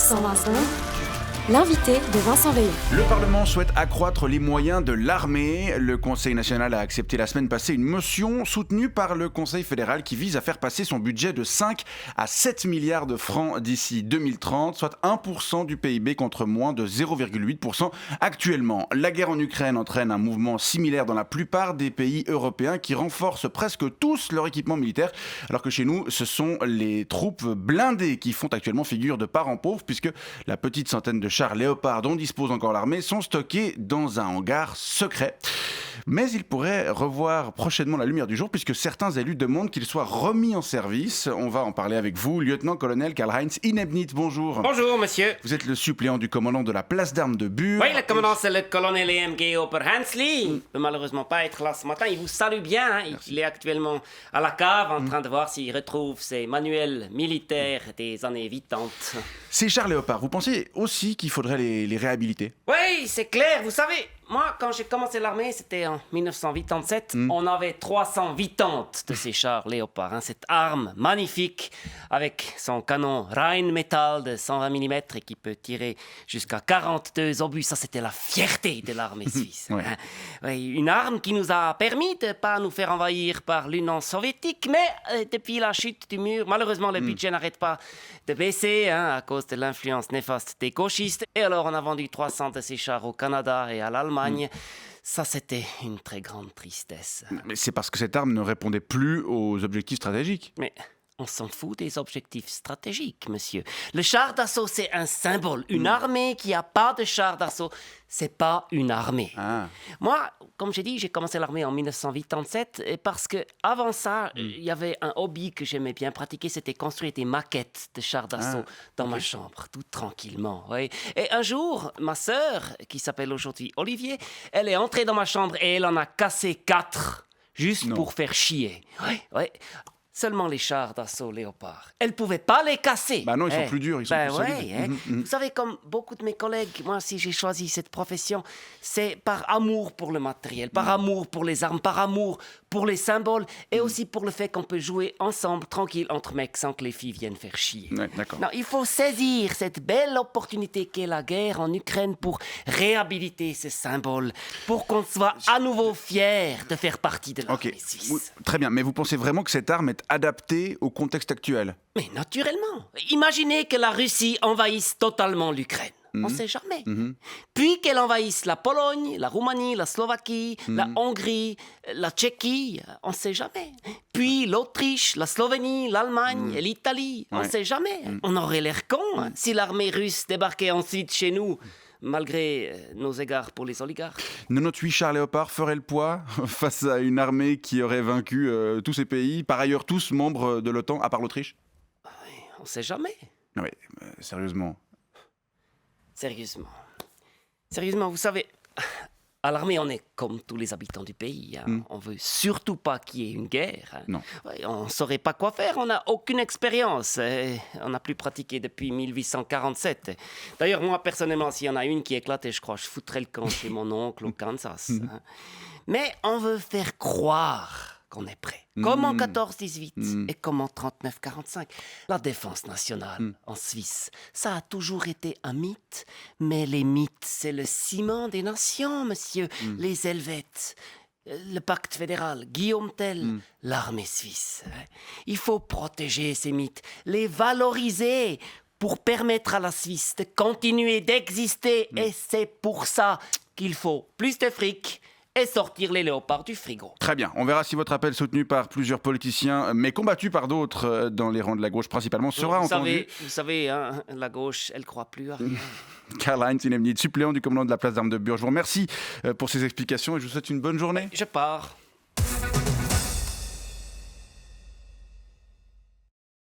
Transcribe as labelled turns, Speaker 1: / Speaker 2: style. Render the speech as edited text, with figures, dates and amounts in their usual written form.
Speaker 1: 120 secondes. L'invité de Vincent Veillon.
Speaker 2: Le Parlement souhaite accroître les moyens de l'armée. Le Conseil national a accepté la semaine passée une motion soutenue par le Conseil fédéral qui vise à faire passer son budget de 5 à 7 milliards de francs d'ici 2030, soit 1% du PIB contre moins de 0,8% actuellement. La guerre en Ukraine entraîne un mouvement similaire dans la plupart des pays européens qui renforcent presque tous leur équipement militaire, alors que chez nous, ce sont les troupes blindées qui font actuellement figure de parents pauvres, puisque la petite centaine de chars Léopard dont dispose encore l'armée sont stockés dans un hangar secret. Mais il pourrait revoir prochainement la lumière du jour puisque certains élus demandent qu'il soit remis en service. On va en parler avec vous, lieutenant-colonel Karl-Heinz Inebnit, bonjour.
Speaker 3: Bonjour, monsieur.
Speaker 2: Vous êtes le suppléant du commandant de la place d'armes de Bure.
Speaker 3: Oui, le commandant, c'est le colonel EMG Oberhansli. Il ne peut malheureusement pas être là ce matin. Il vous salue bien. Hein. Il est actuellement à la cave en train de voir s'il retrouve ses manuels militaires des années 80.
Speaker 2: Ces chars Léopard, vous pensez aussi qu'il faudrait les réhabiliter?
Speaker 3: Oui, c'est clair. Vous savez, moi, quand j'ai commencé l'armée, c'était en 1987, on avait 380 de ces chars Léopard. Hein, cette arme magnifique avec son canon Rheinmetall de 120 mm et qui peut tirer jusqu'à 42 obus. Ça, c'était la fierté de l'armée suisse.
Speaker 2: Ouais.
Speaker 3: Hein. Oui, une arme qui nous a permis de ne pas nous faire envahir par l'Union soviétique, mais depuis la chute du mur, malheureusement, le budget n'arrête pas de baisser à cause de l'influence néfaste des gauchistes. Et alors, on a vendu 300 de ces chars au Canada et à l'Allemagne. Ça, c'était une très grande tristesse.
Speaker 2: Mais c'est parce que cette arme ne répondait plus aux objectifs stratégiques.
Speaker 3: Mais on s'en fout des objectifs stratégiques, monsieur. Le char d'assaut, c'est un symbole. Une armée qui n'a pas de char d'assaut, c'est pas une armée.
Speaker 2: Ah.
Speaker 3: Moi, comme j'ai dit, j'ai commencé l'armée en 1987 et parce que avant ça, il y avait un hobby que j'aimais bien pratiquer, c'était construire des maquettes de chars d'assaut dans ma chambre, tout tranquillement. Oui. Et un jour, ma sœur, qui s'appelle aujourd'hui Olivier, elle est entrée dans ma chambre et elle en a cassé 4, juste pour faire chier. Oui, oui. Seulement les chars d'assaut Léopard. Elle ne pouvait pas les casser.
Speaker 2: Bah non, ils sont plus durs, ils sont plus solides.
Speaker 3: Vous savez, comme beaucoup de mes collègues, moi, si j'ai choisi cette profession, c'est par amour pour le matériel, par amour pour les armes, par amour pour les symboles et aussi pour le fait qu'on peut jouer ensemble, tranquille, entre mecs, sans que les filles viennent faire chier.
Speaker 2: Ouais, d'accord.
Speaker 3: Non, il faut saisir cette belle opportunité qu'est la guerre en Ukraine pour réhabiliter ces symboles, pour qu'on soit à nouveau fiers de faire partie de l'armée suisse.
Speaker 2: Oui, très bien, mais vous pensez vraiment que cette arme est adaptée au contexte actuel?
Speaker 3: Mais naturellement. Imaginez que la Russie envahisse totalement l'Ukraine. On ne sait jamais. Puis qu'elle envahisse la Pologne, la Roumanie, la Slovaquie, la Hongrie, la Tchéquie, on ne sait jamais. Puis l'Autriche, la Slovénie, l'Allemagne, l'Italie, on ne sait jamais. On aurait l'air con si l'armée russe débarquait ensuite chez nous, malgré nos égards pour les oligarques.
Speaker 2: 98 chars Léopard feraient le poids face à une armée qui aurait vaincu tous ces pays, par ailleurs tous membres de l'OTAN, à part l'Autriche?
Speaker 3: On ne sait jamais.
Speaker 2: Oui, sérieusement.
Speaker 3: Sérieusement, vous savez, à l'armée, on est comme tous les habitants du pays. On veut surtout pas qu'il y ait une guerre.
Speaker 2: Non.
Speaker 3: Ouais, on saurait pas quoi faire, on n'a aucune expérience. On n'a plus pratiqué depuis 1847. D'ailleurs, moi, personnellement, s'il y en a une qui éclate, je crois, je foutrais le camp chez mon oncle au Kansas. Mais on veut faire croire qu'on est prêt. Comme en 14-18 et comme en 39-45. La défense nationale en Suisse, ça a toujours été un mythe, mais les mythes, c'est le ciment des nations, monsieur. Les Helvètes, le pacte fédéral, Guillaume Tell, l'armée suisse. Il faut protéger ces mythes, les valoriser pour permettre à la Suisse de continuer d'exister. Et c'est pour ça qu'il faut plus de fric et sortir les léopards du frigo.
Speaker 2: Très bien, on verra si votre appel soutenu par plusieurs politiciens, mais combattu par d'autres dans les rangs de la gauche principalement, sera entendu.
Speaker 3: Vous savez, hein, la gauche, elle croit plus à rien.
Speaker 2: Karl-Heinz Inebnit, suppléant du commandant de la place d'armes de Bure. Je vous remercie pour ces explications et je vous souhaite une bonne journée.
Speaker 3: Je pars.